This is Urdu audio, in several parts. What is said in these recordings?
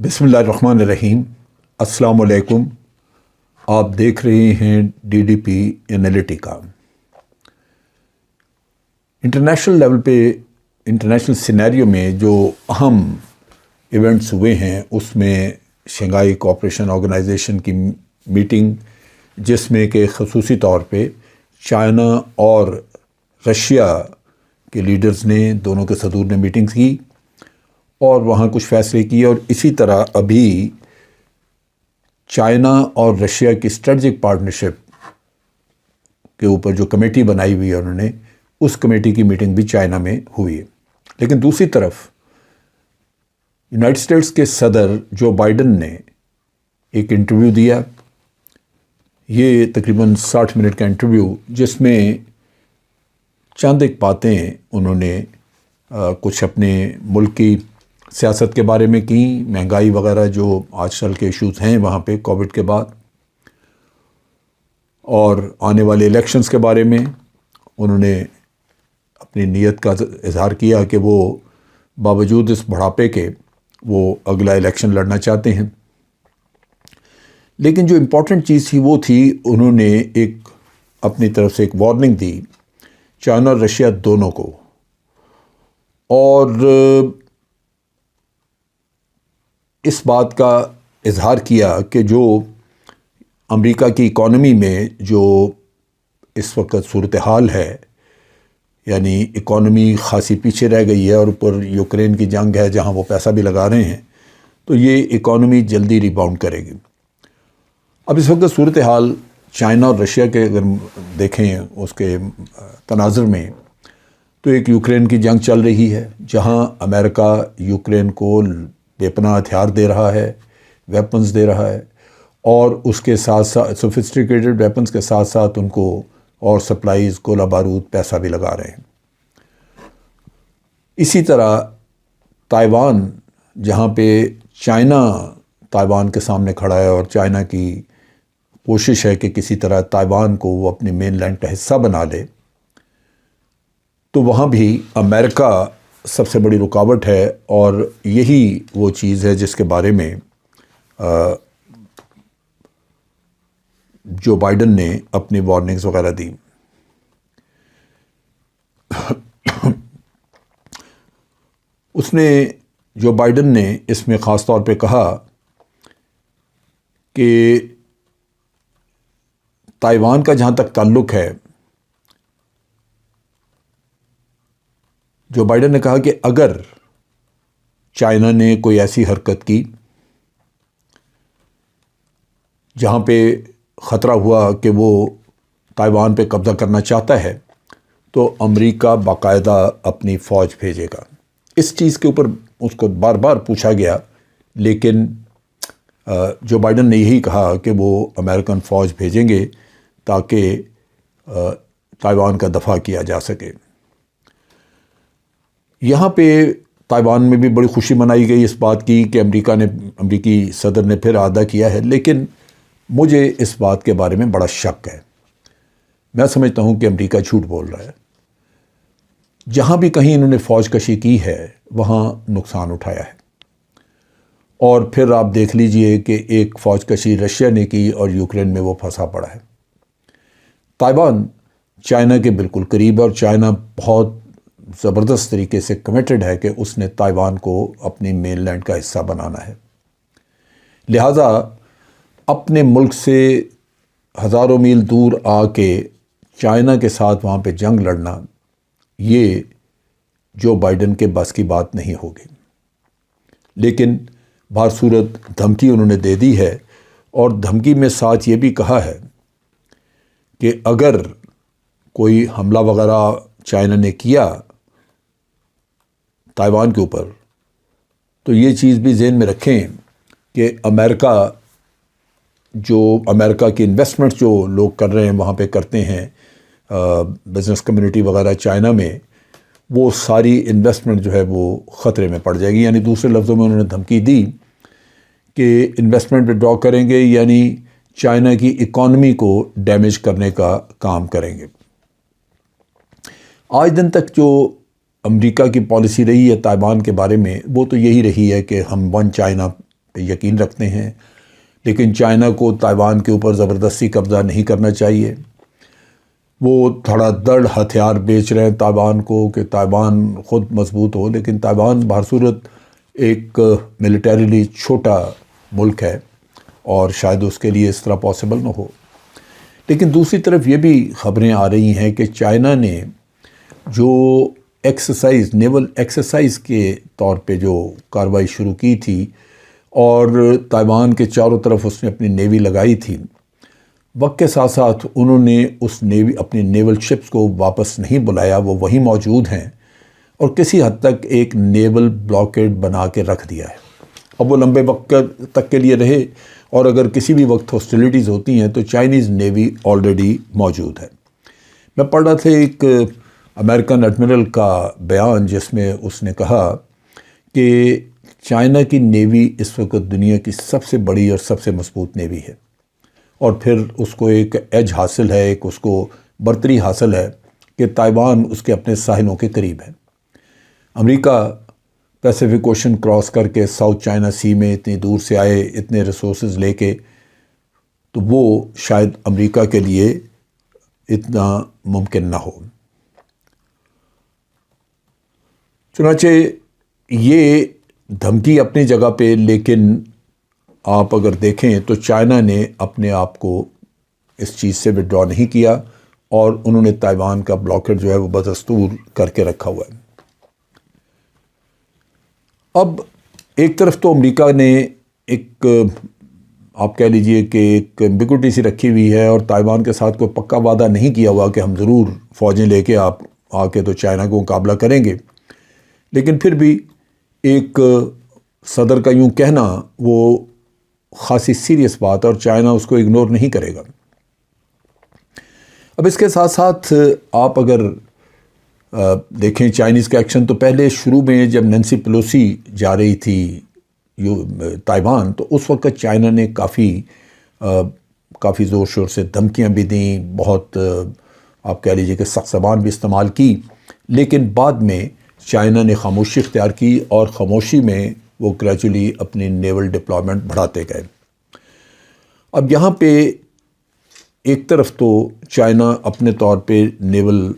بسم اللہ الرحمن الرحیم۔ السلام علیکم۔ آپ دیکھ رہے ہیں D D P analytica. International level پہ انٹرنیشنل سینیریو میں جو اہم ایونٹس ہوئے ہیں اس میں شنگھائی کوآپریشن آرگنائزیشن کی میٹنگ، جس میں کہ خصوصی طور پہ چائنا اور رشیا کے لیڈرز نے، دونوں کے صدور نے میٹنگ کی اور وہاں کچھ فیصلے کیے، اور اسی طرح ابھی چائنا اور رشیا کی اسٹریٹجک پارٹنرشپ کے اوپر جو کمیٹی بنائی ہوئی ہے انہوں نے، اس کمیٹی کی میٹنگ بھی چائنا میں ہوئی ہے۔ لیکن دوسری طرف یونائٹڈ اسٹیٹس کے صدر جو بائیڈن نے ایک انٹرویو دیا، یہ تقریباً 60 منٹ کا انٹرویو، جس میں چند ایک باتیں انہوں نے کچھ اپنے ملک کی سیاست کے بارے میں کی، مہنگائی وغیرہ جو آج کل کے ایشوز ہیں وہاں پہ کووڈ کے بعد، اور آنے والے الیکشنز کے بارے میں انہوں نے اپنی نیت کا اظہار کیا کہ وہ باوجود اس بڑھاپے کے وہ اگلا الیکشن لڑنا چاہتے ہیں۔ لیکن جو امپورٹنٹ چیز تھی وہ تھی، انہوں نے ایک اپنی طرف سے ایک وارننگ دی چائنا اور رشیا دونوں کو، اور اس بات کا اظہار کیا کہ جو امریکہ کی اکانومی میں جو اس وقت صورتحال ہے، یعنی اکانومی خاصی پیچھے رہ گئی ہے، اور اوپر یوکرین کی جنگ ہے جہاں وہ پیسہ بھی لگا رہے ہیں، تو یہ اکانومی جلدی ریباؤنڈ کرے گی۔ اب اس وقت صورتحال چائنا اور رشیا کے اگر دیکھیں اس کے تناظر میں، تو ایک یوکرین کی جنگ چل رہی ہے جہاں امریکہ یوکرین کو بے پناہ ہتھیار دے رہا ہے، ویپنز دے رہا ہے، اور اس کے ساتھ ساتھ سوفسٹیکیٹڈ ویپنز کے ساتھ ساتھ ان کو اور سپلائیز، گولہ بارود، پیسہ بھی لگا رہے ہیں۔ اسی طرح تائیوان، جہاں پہ چائنا تائیوان کے سامنے کھڑا ہے اور چائنا کی کوشش ہے کہ کسی طرح تائیوان کو وہ اپنی مین لینڈ کا حصہ بنا لے، تو وہاں بھی امریکہ سب سے بڑی رکاوٹ ہے، اور یہی وہ چیز ہے جس کے بارے میں جو بائیڈن نے اپنی وارننگز وغیرہ دی۔ اس نے، جو بائیڈن نے اس میں خاص طور پہ کہا کہ تائیوان کا جہاں تک تعلق ہے، جو بائیڈن نے کہا کہ اگر چائنا نے کوئی ایسی حرکت کی جہاں پہ خطرہ ہوا کہ وہ تائیوان پہ قبضہ کرنا چاہتا ہے، تو امریکہ باقاعدہ اپنی فوج بھیجے گا۔ اس چیز کے اوپر اس کو بار بار پوچھا گیا، لیکن جو بائیڈن نے یہی کہا کہ وہ امریکن فوج بھیجیں گے تاکہ تائیوان کا دفاع کیا جا سکے۔ یہاں پہ تائیوان میں بھی بڑی خوشی منائی گئی اس بات کی کہ امریکی صدر نے پھر اعادہ کیا ہے، لیکن مجھے اس بات کے بارے میں بڑا شک ہے۔ میں سمجھتا ہوں کہ امریکہ جھوٹ بول رہا ہے۔ جہاں بھی کہیں انہوں نے فوج کشی کی ہے وہاں نقصان اٹھایا ہے، اور پھر آپ دیکھ لیجئے کہ ایک فوج کشی رشیا نے کی اور یوکرین میں وہ پھنسا پڑا ہے۔ تائیوان چائنا کے بالکل قریب، اور چائنا بہت زبردست طریقے سے کمیٹڈ ہے کہ اس نے تائیوان کو اپنی مین لینڈ کا حصہ بنانا ہے۔ لہٰذا اپنے ملک سے ہزاروں میل دور آ کے چائنا کے ساتھ وہاں پہ جنگ لڑنا، یہ جو بائیڈن کے بس کی بات نہیں ہوگی۔ لیکن بہر صورت دھمکی انہوں نے دے دی ہے، اور دھمکی میں ساتھ یہ بھی کہا ہے کہ اگر کوئی حملہ وغیرہ چائنا نے کیا تائیوان کے اوپر، تو یہ چیز بھی ذہن میں رکھیں کہ امریکہ کی انویسٹمنٹ جو لوگ کر رہے ہیں وہاں پہ کرتے ہیں، بزنس کمیونٹی وغیرہ چائنا میں، وہ ساری انویسٹمنٹ جو ہے وہ خطرے میں پڑ جائے گی۔ یعنی دوسرے لفظوں میں انہوں نے دھمکی دی کہ انویسٹمنٹ ودرا کریں گے، یعنی چائنا کی اکانومی کو ڈیمیج کرنے کا کام کریں گے۔ آج دن تک جو امریکہ کی پالیسی رہی ہے تائیوان کے بارے میں، وہ تو یہی رہی ہے کہ ہم ون چائنا پہ یقین رکھتے ہیں، لیکن چائنا کو تائیوان کے اوپر زبردستی قبضہ نہیں کرنا چاہیے۔ وہ تھوڑا دڑ ہتھیار بیچ رہے ہیں تائیوان کو کہ تائیوان خود مضبوط ہو، لیکن تائیوان بہر صورت ایک ملیٹریلی چھوٹا ملک ہے اور شاید اس کے لیے اس طرح پاسبل نہ ہو۔ لیکن دوسری طرف یہ بھی خبریں آ رہی ہیں کہ چائنا نے جو ایکسرسائز، نیول ایکسرسائز کے طور پہ جو کارروائی شروع کی تھی اور تائیوان کے چاروں طرف اس نے اپنی نیوی لگائی تھی، وقت کے ساتھ ساتھ انہوں نے اس نیوی اپنی نیول شپس کو واپس نہیں بلایا، وہ وہیں موجود ہیں اور کسی حد تک ایک نیول بلاکیڈ بنا کے رکھ دیا ہے۔ اب وہ لمبے وقت تک کے لیے رہے، اور اگر کسی بھی وقت ہاسٹیلیٹیز ہوتی ہیں تو چائنیز نیوی آلریڈی موجود ہے۔ میں پڑھ رہا تھا ایک امریکن ایڈمرل کا بیان جس میں اس نے کہا کہ چائنا کی نیوی اس وقت دنیا کی سب سے بڑی اور سب سے مضبوط نیوی ہے، اور پھر اس کو ایک ایج حاصل ہے، ایک اس کو برتری حاصل ہے کہ تائیوان اس کے اپنے ساحلوں کے قریب ہے۔ امریکہ پیسیفک اوشن کراس کر کے ساؤتھ چائنا سی میں اتنی دور سے آئے، اتنے ریسورسز لے کے، تو وہ شاید امریکہ کے لیے اتنا ممکن نہ ہو۔ چنانچہ یہ دھمکی اپنی جگہ پہ، لیکن آپ اگر دیکھیں تو چائنا نے اپنے آپ کو اس چیز سے وڈرا نہیں کیا، اور انہوں نے تائیوان کا بلاکیڈ جو ہے وہ بدستور کر کے رکھا ہوا ہے۔ اب ایک طرف تو امریکہ نے ایک آپ کہہ لیجئے کہ ایک ایمبیگوٹی سی رکھی ہوئی ہے، اور تائیوان کے ساتھ کوئی پکا وعدہ نہیں کیا ہوا کہ ہم ضرور فوجیں لے کے آپ آ کے تو چائنا کو مقابلہ کریں گے، لیکن پھر بھی ایک صدر کا یوں کہنا وہ خاصی سیریس بات، اور چائنا اس کو اگنور نہیں کرے گا۔ اب اس کے ساتھ ساتھ آپ اگر دیکھیں چائنیز کا ایکشن، تو پہلے شروع میں جب نینسی پیلوسی جا رہی تھی تائیوان، تو اس وقت چائنا نے کافی زور شور سے دھمکیاں بھی دیں، بہت آپ کہہ لیجیے کہ سخت زبان بھی استعمال کی، لیکن بعد میں چائنا نے خاموشی اختیار کی، اور خاموشی میں وہ گریجولی اپنی نیول ڈپلائمنٹ بڑھاتے گئے۔ اب یہاں پہ ایک طرف تو چائنا اپنے طور پہ نیول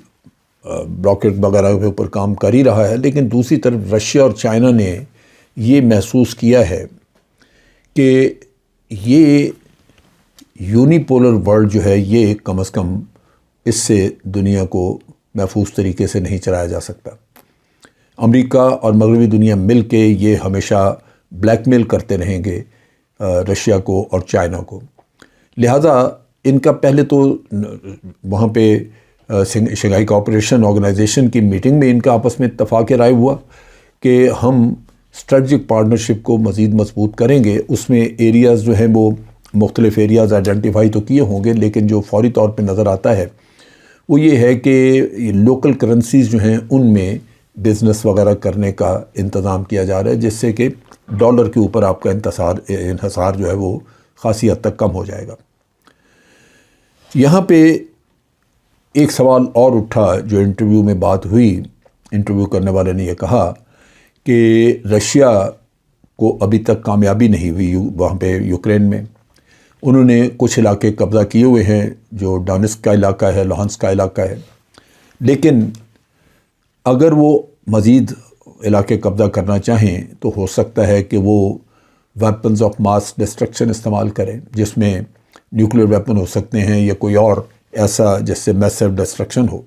بلاکیڈ وغیرہ کے اوپر کام کر ہی رہا ہے، لیکن دوسری طرف رشیا اور چائنا نے یہ محسوس کیا ہے کہ یہ یونیپولر ورلڈ جو ہے یہ کم از کم اس سے دنیا کو محفوظ طریقے سے نہیں چلایا جا سکتا۔ امریکہ اور مغربی دنیا مل کے یہ ہمیشہ بلیک میل کرتے رہیں گے رشیا کو اور چائنا کو، لہذا ان کا پہلے تو وہاں پہ شنگھائی کوآپریشن آرگنائزیشن کی میٹنگ میں ان کا آپس میں اتفاق رائے ہوا کہ ہم اسٹریٹجک پارٹنرشپ کو مزید مضبوط کریں گے۔ اس میں ایریاز جو ہیں وہ مختلف ایریاز آئیڈینٹیفائی تو کیے ہوں گے، لیکن جو فوری طور پہ نظر آتا ہے وہ یہ ہے کہ لوکل کرنسیز جو ہیں ان میں بزنس وغیرہ کرنے کا انتظام کیا جا رہا ہے، جس سے کہ ڈالر کے اوپر آپ کا انحصار جو ہے وہ خاصی حد تک کم ہو جائے گا۔ یہاں پہ ایک سوال اور اٹھا جو انٹرویو میں بات ہوئی، انٹرویو کرنے والے نے یہ کہا کہ رشیا کو ابھی تک کامیابی نہیں ہوئی وہاں پہ یوکرین میں، انہوں نے کچھ علاقے قبضہ کیے ہوئے ہیں جو ڈونیٹسک کا علاقہ ہے، لوہانسک کا علاقہ ہے، لیکن اگر وہ مزید علاقے قبضہ کرنا چاہیں تو ہو سکتا ہے کہ وہ ویپنز آف ماس ڈسٹرکشن استعمال کریں، جس میں نیوکلیر ویپن ہو سکتے ہیں یا کوئی اور ایسا جس سے میسو ڈسٹرکشن ہو۔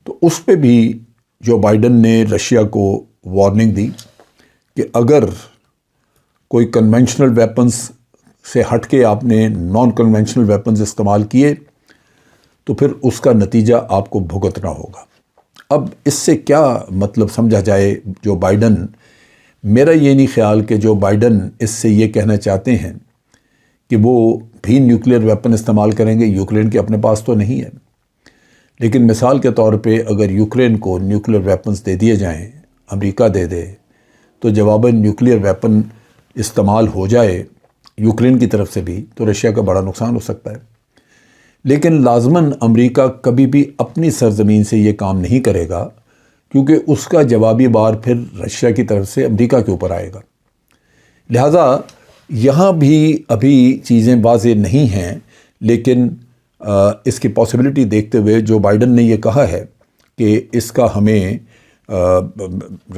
تو اس پہ بھی جو بائیڈن نے رشیا کو وارننگ دی کہ اگر کوئی کنونشنل ویپنز سے ہٹ کے آپ نے نان کنونشنل ویپنز استعمال کیے تو پھر اس کا نتیجہ آپ کو بھگتنا ہوگا۔ اب اس سے کیا مطلب سمجھا جائے جو بائیڈن، میرا یہ نہیں خیال کہ جو بائیڈن اس سے یہ کہنا چاہتے ہیں کہ وہ بھی نیوکلیر ویپن استعمال کریں گے، یوکرین کے اپنے پاس تو نہیں ہے، لیکن مثال کے طور پہ اگر یوکرین کو نیوکلیر ویپنز دے دیے جائیں، امریکہ دے دے، تو جواباً نیوکلیر ویپن استعمال ہو جائے یوکرین کی طرف سے بھی تو رشیا کا بڑا نقصان ہو سکتا ہے۔ لیکن لازماً امریکہ کبھی بھی اپنی سرزمین سے یہ کام نہیں کرے گا، کیونکہ اس کا جوابی بار پھر رشیا کی طرف سے امریکہ کے اوپر آئے گا۔ لہٰذا یہاں بھی ابھی چیزیں واضح نہیں ہیں، لیکن اس کی پاسبلٹی دیکھتے ہوئے جو بائیڈن نے یہ کہا ہے کہ اس کا ہمیں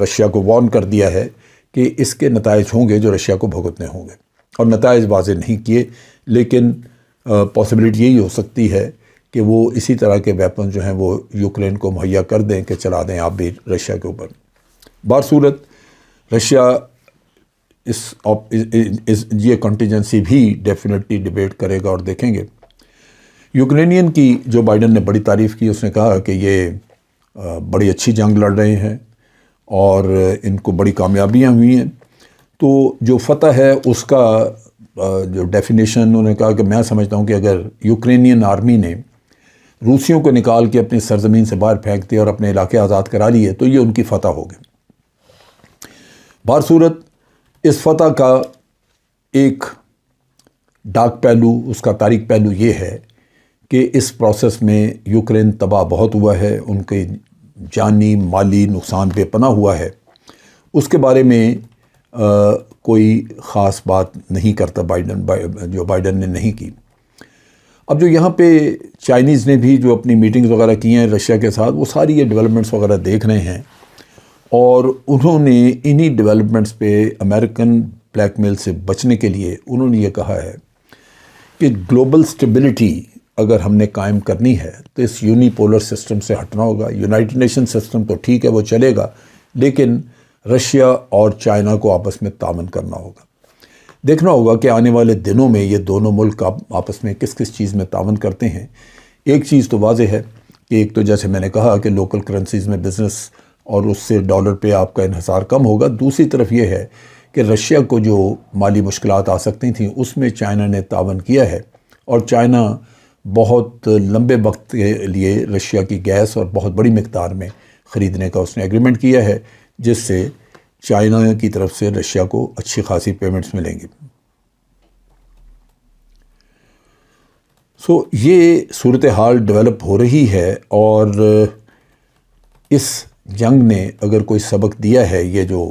رشیا کو وارن کر دیا ہے کہ اس کے نتائج ہوں گے جو رشیا کو بھگتنے ہوں گے، اور نتائج واضح نہیں کیے، لیکن پاسبلٹی یہی ہو سکتی ہے کہ وہ اسی طرح کے ویپن جو ہیں وہ یوکرین کو مہیا کر دیں کہ چلا دیں آپ بھی رشیا کے اوپر۔ بہرصورت رشیا یہ کنٹینجنسی بھی ڈیفینیٹلی ڈیبیٹ کرے گا، اور دیکھیں گے۔ یوکرینین کی جو بائیڈن نے بڑی تعریف کی، اس نے کہا کہ یہ بڑی اچھی جنگ لڑ رہے ہیں اور ان کو بڑی کامیابیاں ہوئی ہیں۔ تو جو فتح ہے اس کا جو ڈیفینیشن انہوں نے کہا کہ میں سمجھتا ہوں کہ اگر یوکرینین آرمی نے روسیوں کو نکال کے اپنی سرزمین سے باہر پھینک دیا اور اپنے علاقے آزاد کرا لیے تو یہ ان کی فتح ہوگی۔ بہرصورت اس فتح کا ایک ڈارک پہلو، اس کا تاریک پہلو یہ ہے کہ اس پروسیس میں یوکرین تباہ بہت ہوا ہے، ان کے جانی مالی نقصان بے پناہ ہوا ہے۔ اس کے بارے میں کوئی خاص بات نہیں کرتا بائیڈن نے نہیں کی۔ اب جو یہاں پہ چائنیز نے بھی جو اپنی میٹنگز وغیرہ کی ہیں رشیا کے ساتھ، وہ ساری یہ ڈیولپمنٹس وغیرہ دیکھ رہے ہیں، اور انہوں نے انہی ڈیولپمنٹس پہ امریکن بلیک میل سے بچنے کے لیے انہوں نے یہ کہا ہے کہ گلوبل سٹیبلٹی اگر ہم نے قائم کرنی ہے تو اس یونی پولر سسٹم سے ہٹنا ہوگا۔ یونائٹڈ نیشن سسٹم تو ٹھیک ہے، وہ چلے گا، لیکن رشیا اور چائنا کو آپس میں تعاون کرنا ہوگا۔ دیکھنا ہوگا کہ آنے والے دنوں میں یہ دونوں ملک آپس میں کس کس چیز میں تعاون کرتے ہیں۔ ایک چیز تو واضح ہے کہ ایک تو جیسے میں نے کہا کہ لوکل کرنسیز میں بزنس اور اس سے ڈالر پہ آپ کا انحصار کم ہوگا۔ دوسری طرف یہ ہے کہ رشیا کو جو مالی مشکلات آ سکتی تھیں اس میں چائنا نے تعاون کیا ہے، اور چائنا بہت لمبے وقت کے لیے رشیا کی گیس اور بہت بڑی مقدار میں خریدنے کا اس نے ایگریمنٹ کیا ہے، جس سے چائنا کی طرف سے رشیا کو اچھی خاصی پیمنٹس ملیں گی۔ یہ صورتحال ڈیولپ ہو رہی ہے، اور اس جنگ نے اگر کوئی سبق دیا ہے، یہ جو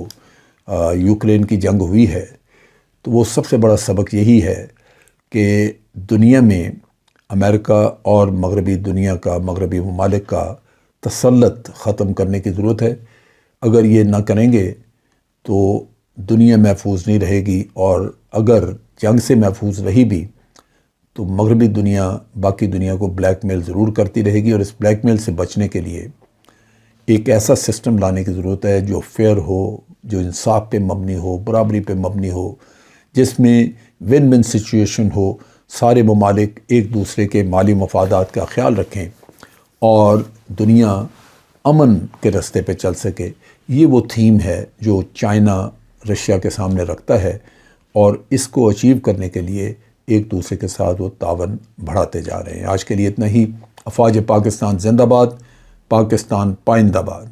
یوکرین کی جنگ ہوئی ہے، تو وہ سب سے بڑا سبق یہی ہے کہ دنیا میں امریکہ اور مغربی دنیا کا، مغربی ممالک کا تسلط ختم کرنے کی ضرورت ہے۔ اگر یہ نہ کریں گے تو دنیا محفوظ نہیں رہے گی، اور اگر جنگ سے محفوظ رہی بھی تو مغربی دنیا باقی دنیا کو بلیک میل ضرور کرتی رہے گی، اور اس بلیک میل سے بچنے کے لیے ایک ایسا سسٹم لانے کی ضرورت ہے جو فیئر ہو، جو انصاف پہ مبنی ہو، برابری پہ مبنی ہو، جس میں ون ون سچویشن ہو، سارے ممالک ایک دوسرے کے مالی مفادات کا خیال رکھیں اور دنیا امن کے راستے پہ چل سکے۔ یہ وہ تھیم ہے جو چائنا رشیا کے سامنے رکھتا ہے، اور اس کو اچیو کرنے کے لیے ایک دوسرے کے ساتھ وہ تعاون بڑھاتے جا رہے ہیں۔ آج کے لیے اتنا ہی۔ افواج پاکستان زندہ باد، پاکستان پائندہ باد۔